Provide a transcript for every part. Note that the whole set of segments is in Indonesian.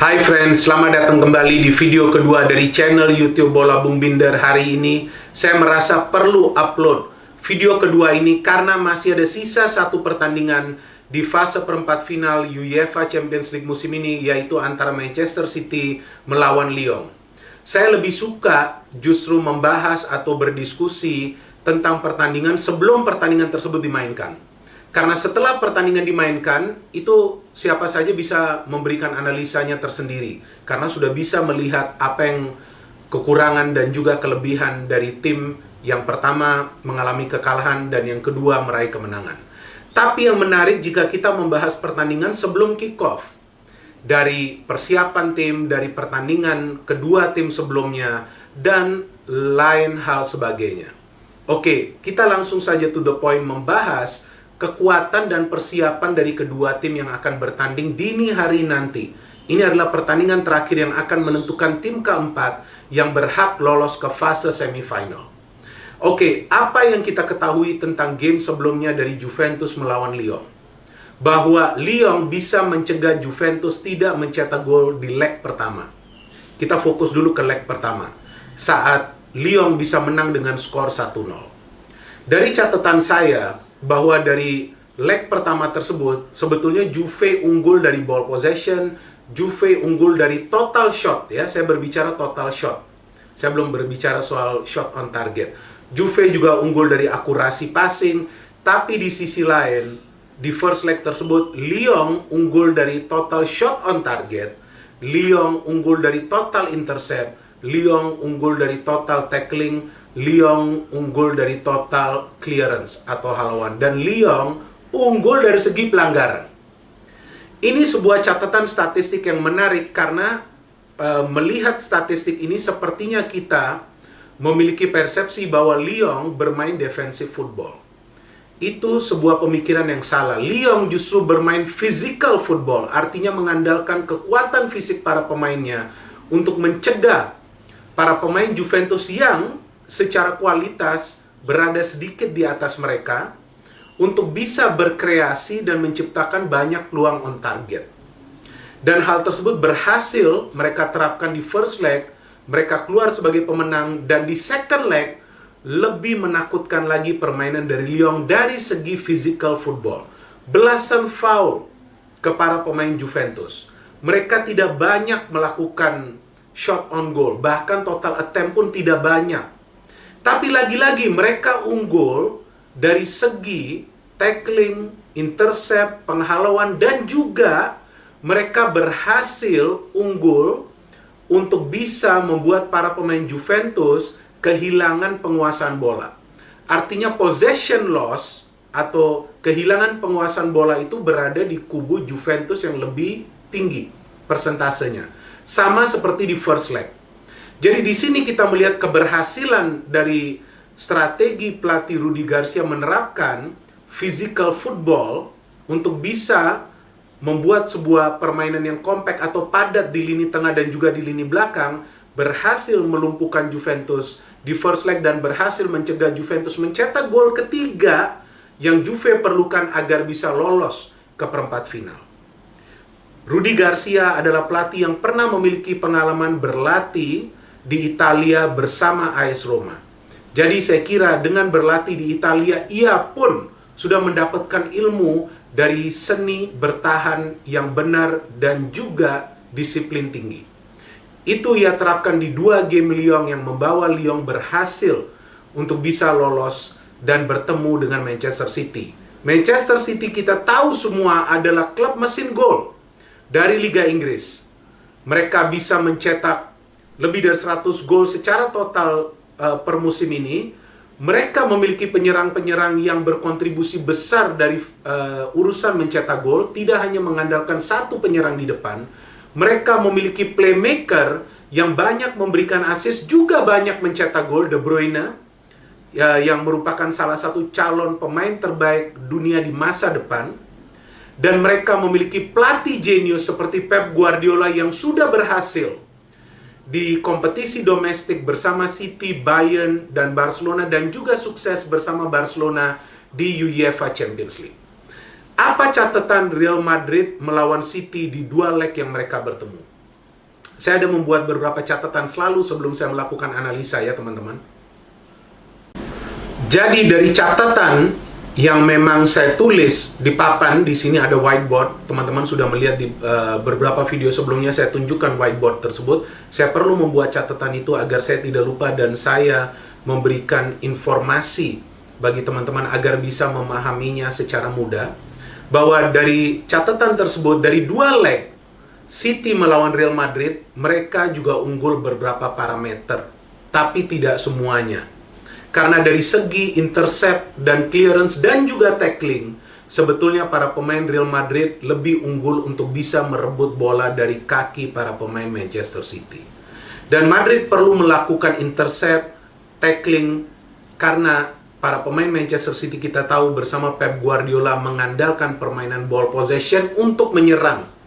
Hai friends, selamat datang kembali di video kedua dari channel YouTube Bola Bung Binder. Hari ini saya merasa perlu upload video kedua ini karena masih ada sisa satu pertandingan di fase perempat final UEFA Champions League musim ini, yaitu antara Manchester City melawan Lyon. Saya lebih suka justru membahas atau berdiskusi tentang pertandingan sebelum pertandingan tersebut dimainkan. Karena setelah pertandingan dimainkan, itu siapa saja bisa memberikan analisanya tersendiri. Karena sudah bisa melihat apa yang kekurangan dan juga kelebihan dari tim yang pertama mengalami kekalahan dan yang kedua meraih kemenangan. Tapi yang menarik jika kita membahas pertandingan sebelum kick-off. Dari persiapan tim, dari pertandingan kedua tim sebelumnya, dan lain hal sebagainya. Oke, kita langsung saja to the point membahas kekuatan dan persiapan dari kedua tim yang akan bertanding dini hari nanti. Ini adalah pertandingan terakhir yang akan menentukan tim keempat yang berhak lolos ke fase semifinal. Oke, apa yang kita ketahui tentang game sebelumnya dari Juventus melawan Lyon? Bahwa Lyon bisa mencegah Juventus tidak mencetak gol di leg pertama. Kita fokus dulu ke leg pertama, saat Lyon bisa menang dengan skor 1-0. Dari catatan saya, bahwa dari leg pertama tersebut sebetulnya Juve unggul dari ball possession, Juve unggul dari total shot, ya. Saya berbicara total shot. Saya belum berbicara soal shot on target. Juve juga unggul dari akurasi passing, tapi di sisi lain di first leg tersebut Lyon unggul dari total shot on target, Lyon unggul dari total intercept, Lyon unggul dari total tackling, Lyon unggul dari total clearance atau haluan, dan Lyon unggul dari segi pelanggaran. Ini sebuah catatan statistik yang menarik karena melihat statistik ini sepertinya kita memiliki persepsi bahwa Lyon bermain defensive football. Itu sebuah pemikiran yang salah. Lyon justru bermain physical football, artinya mengandalkan kekuatan fisik para pemainnya untuk mencegah para pemain Juventus yang secara kualitas berada sedikit di atas mereka untuk bisa berkreasi dan menciptakan banyak peluang on target. Dan hal tersebut berhasil mereka terapkan di first leg, mereka keluar sebagai pemenang, dan di second leg lebih menakutkan lagi permainan dari Lyon dari segi physical football. Belasan foul ke para pemain Juventus. Mereka tidak banyak melakukan shot on goal, bahkan total attempt pun tidak banyak. Tapi lagi-lagi mereka unggul dari segi tackling, intercept, penghalauan, dan juga mereka berhasil unggul untuk bisa membuat para pemain Juventus kehilangan penguasaan bola. Artinya possession loss atau kehilangan penguasaan bola itu berada di kubu Juventus yang lebih tinggi persentasenya. Sama seperti di first leg. Jadi di sini kita melihat keberhasilan dari strategi pelatih Rudi Garcia menerapkan physical football untuk bisa membuat sebuah permainan yang kompak atau padat di lini tengah dan juga di lini belakang, berhasil melumpuhkan Juventus di first leg dan berhasil mencegah Juventus mencetak gol ketiga yang Juve perlukan agar bisa lolos ke perempat final. Rudi Garcia adalah pelatih yang pernah memiliki pengalaman berlatih di Italia bersama AS Roma. Jadi saya kira dengan berlatih di Italia, ia pun sudah mendapatkan ilmu dari seni bertahan yang benar dan juga disiplin tinggi. Itu ia terapkan di dua game Lyon yang membawa Lyon berhasil untuk bisa lolos dan bertemu dengan Manchester City. Manchester City kita tahu semua adalah klub mesin gol dari Liga Inggris. Mereka bisa mencetak lebih dari 100 gol secara total per musim ini. Mereka memiliki penyerang-penyerang yang berkontribusi besar dari urusan mencetak gol. Tidak hanya mengandalkan satu penyerang di depan. Mereka memiliki playmaker yang banyak memberikan assist, juga banyak mencetak gol. De Bruyne, yang merupakan salah satu calon pemain terbaik dunia di masa depan. Dan mereka memiliki pelatih jenius seperti Pep Guardiola yang sudah berhasil di kompetisi domestik bersama City, Bayern, dan Barcelona, dan juga sukses bersama Barcelona di UEFA Champions League. Apa catatan Real Madrid melawan City di dua leg yang mereka bertemu? Saya ada membuat beberapa catatan selalu sebelum saya melakukan analisa ya teman-teman. Jadi dari catatan yang memang saya tulis di papan, di sini ada whiteboard. Teman-teman sudah melihat di beberapa video sebelumnya saya tunjukkan whiteboard tersebut. Saya perlu membuat catatan itu agar saya tidak lupa dan saya memberikan informasi bagi teman-teman agar bisa memahaminya secara mudah. Bahwa dari catatan tersebut, dari 2 leg City melawan Real Madrid, mereka juga unggul beberapa parameter, tapi tidak semuanya. Karena dari segi intercept dan clearance dan juga tackling, sebetulnya para pemain Real Madrid lebih unggul untuk bisa merebut bola dari kaki para pemain Manchester City. Dan Madrid perlu melakukan intercept, tackling, karena para pemain Manchester City kita tahu bersama Pep Guardiola mengandalkan permainan ball possession untuk menyerang.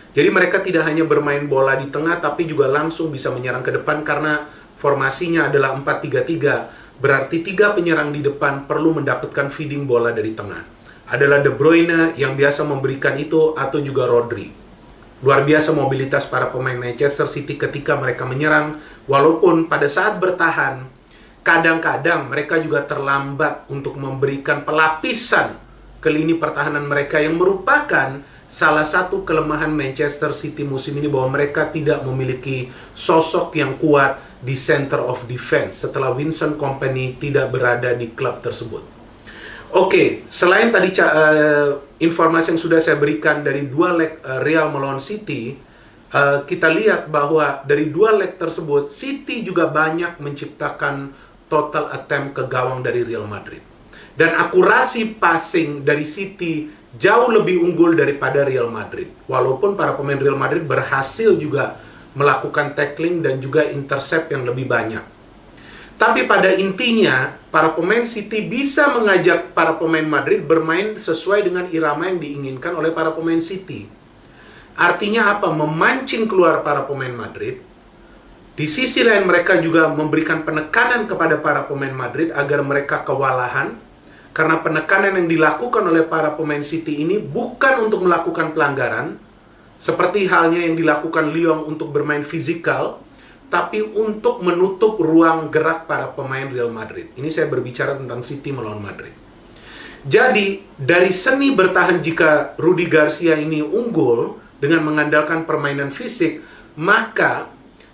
Jadi mereka tidak hanya bermain bola di tengah, tapi juga langsung bisa menyerang ke depan karena formasinya adalah 4-3-3. Berarti 3 penyerang di depan perlu mendapatkan feeding bola dari tengah. Adalah De Bruyne yang biasa memberikan itu atau juga Rodri. Luar biasa mobilitas para pemain Manchester City ketika mereka menyerang. Walaupun pada saat bertahan, kadang-kadang mereka juga terlambat untuk memberikan pelapisan ke lini pertahanan mereka yang merupakan salah satu kelemahan Manchester City musim ini, bahwa mereka tidak memiliki sosok yang kuat di center of defense setelah Vincent Kompany tidak berada di klub tersebut. Oke, selain tadi informasi yang sudah saya berikan dari 2 leg Real melawan City, kita lihat bahwa dari 2 leg tersebut City juga banyak menciptakan total attempt ke gawang dari Real Madrid. Dan akurasi passing dari City jauh lebih unggul daripada Real Madrid. Walaupun para pemain Real Madrid berhasil juga melakukan tackling dan juga intercept yang lebih banyak. Tapi pada intinya, para pemain City bisa mengajak para pemain Madrid bermain sesuai dengan irama yang diinginkan oleh para pemain City. Artinya apa? Memancing keluar para pemain Madrid. Di sisi lain mereka juga memberikan penekanan kepada para pemain Madrid agar mereka kewalahan. Karena penekanan yang dilakukan oleh para pemain City ini bukan untuk melakukan pelanggaran, seperti halnya yang dilakukan Lyon untuk bermain fisikal, tapi untuk menutup ruang gerak para pemain Real Madrid. Ini saya berbicara tentang City melawan Madrid. Jadi, dari seni bertahan jika Rudi Garcia ini unggul dengan mengandalkan permainan fisik, maka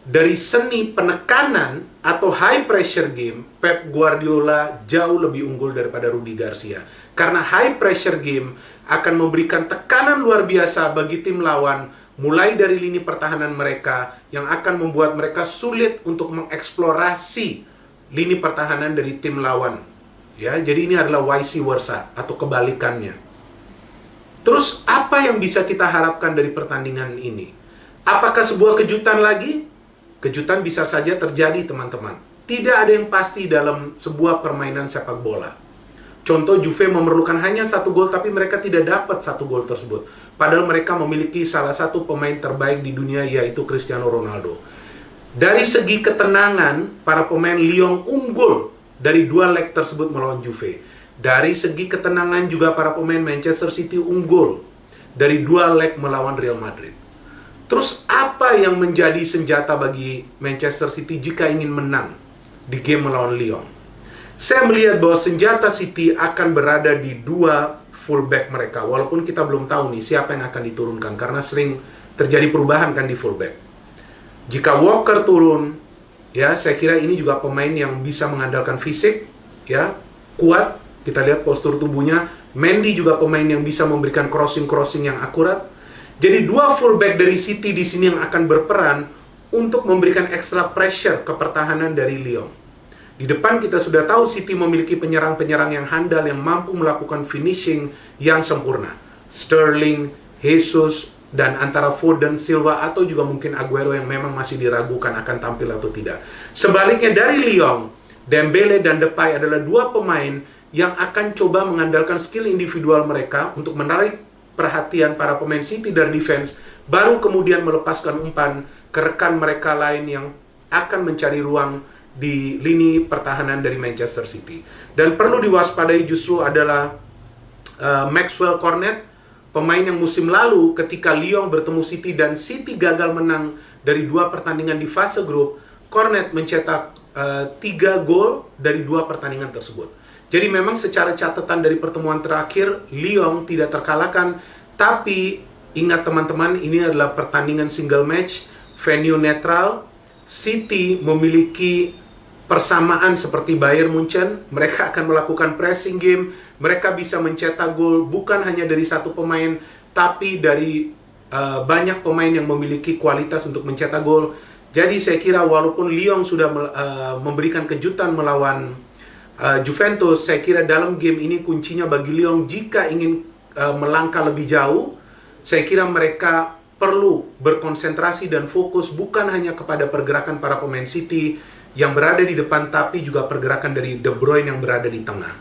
dari seni penekanan atau high pressure game, Pep Guardiola jauh lebih unggul daripada Rudi Garcia. Karena high pressure game akan memberikan tekanan luar biasa bagi tim lawan, mulai dari lini pertahanan mereka yang akan membuat mereka sulit untuk mengeksplorasi lini pertahanan dari tim lawan. Ya, jadi ini adalah vice versa atau kebalikannya. Terus apa yang bisa kita harapkan dari pertandingan ini? Apakah sebuah kejutan lagi? Kejutan bisa saja terjadi, teman-teman. Tidak ada yang pasti dalam sebuah permainan sepak bola. Contoh, Juve memerlukan hanya 1 gol, tapi mereka tidak dapat 1 gol tersebut. Padahal mereka memiliki salah satu pemain terbaik di dunia, yaitu Cristiano Ronaldo. Dari segi ketenangan, para pemain Lyon unggul dari 2 leg tersebut melawan Juve. Dari segi ketenangan juga para pemain Manchester City unggul dari 2 leg melawan Real Madrid. Terus apa yang menjadi senjata bagi Manchester City jika ingin menang di game melawan Lyon? Saya melihat bahwa senjata City akan berada di 2 fullback mereka. Walaupun kita belum tahu nih siapa yang akan diturunkan, karena sering terjadi perubahan kan di fullback. Jika Walker turun, ya saya kira ini juga pemain yang bisa mengandalkan fisik, ya kuat. Kita lihat postur tubuhnya. Mendy juga pemain yang bisa memberikan crossing yang akurat. Jadi 2 fullback dari City di sini yang akan berperan untuk memberikan extra pressure ke pertahanan dari Lyon. Di depan kita sudah tahu City memiliki penyerang-penyerang yang handal yang mampu melakukan finishing yang sempurna. Sterling, Jesus, dan antara Foden, Silva, atau juga mungkin Aguero yang memang masih diragukan akan tampil atau tidak. Sebaliknya dari Lyon, Dembele dan Depay adalah 2 pemain yang akan coba mengandalkan skill individual mereka untuk menarik perhatian para pemain City dari defense, baru kemudian melepaskan umpan ke rekan mereka lain yang akan mencari ruang di lini pertahanan dari Manchester City. Dan perlu diwaspadai justru adalah Maxwell Cornet, pemain yang musim lalu ketika Lyon bertemu City dan City gagal menang dari 2 pertandingan di fase grup, Cornet mencetak 3 gol dari 2 pertandingan tersebut. Jadi memang secara catatan dari pertemuan terakhir, Lyon tidak terkalahkan, tapi ingat teman-teman, ini adalah pertandingan single match, venue netral. City memiliki persamaan seperti Bayern Munchen. Mereka akan melakukan pressing game, mereka bisa mencetak gol bukan hanya dari satu pemain, tapi dari banyak pemain yang memiliki kualitas untuk mencetak gol. Jadi saya kira walaupun Lyon sudah memberikan kejutan melawan Juventus, saya kira dalam game ini kuncinya bagi Lyon jika ingin melangkah lebih jauh, saya kira mereka perlu berkonsentrasi dan fokus bukan hanya kepada pergerakan para pemain City yang berada di depan, tapi juga pergerakan dari De Bruyne yang berada di tengah.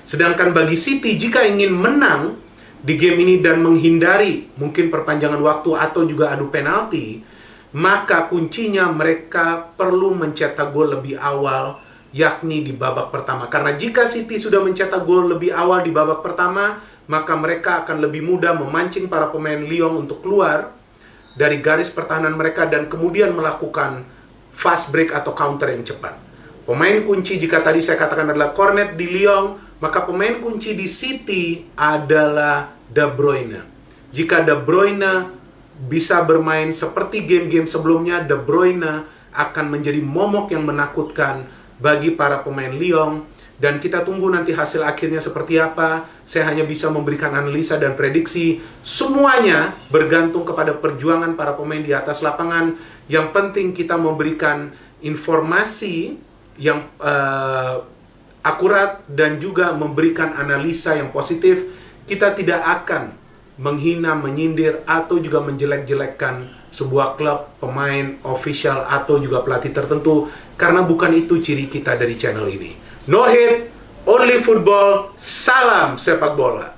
Sedangkan bagi City, jika ingin menang di game ini dan menghindari mungkin perpanjangan waktu atau juga adu penalti, maka kuncinya mereka perlu mencetak gol lebih awal, yakni di babak pertama. Karena jika City sudah mencetak gol lebih awal di babak pertama, maka mereka akan lebih mudah memancing para pemain Lyon untuk keluar dari garis pertahanan mereka dan kemudian melakukan fast break atau counter yang cepat. Pemain kunci jika tadi saya katakan adalah Cornet di Lyon, maka pemain kunci di City adalah De Bruyne. Jika De Bruyne bisa bermain seperti game-game sebelumnya, De Bruyne akan menjadi momok yang menakutkan bagi para pemain Lyon. Dan kita tunggu nanti hasil akhirnya seperti apa. Saya hanya bisa memberikan analisa dan prediksi. Semuanya bergantung kepada perjuangan para pemain di atas lapangan. Yang penting kita memberikan informasi yang akurat dan juga memberikan analisa yang positif. Kita tidak akan menghina, menyindir, atau juga menjelek-jelekkan sebuah klub, pemain, official, atau juga pelatih tertentu. Karena bukan itu ciri kita dari channel ini. No hate, only football, salam sepak bola.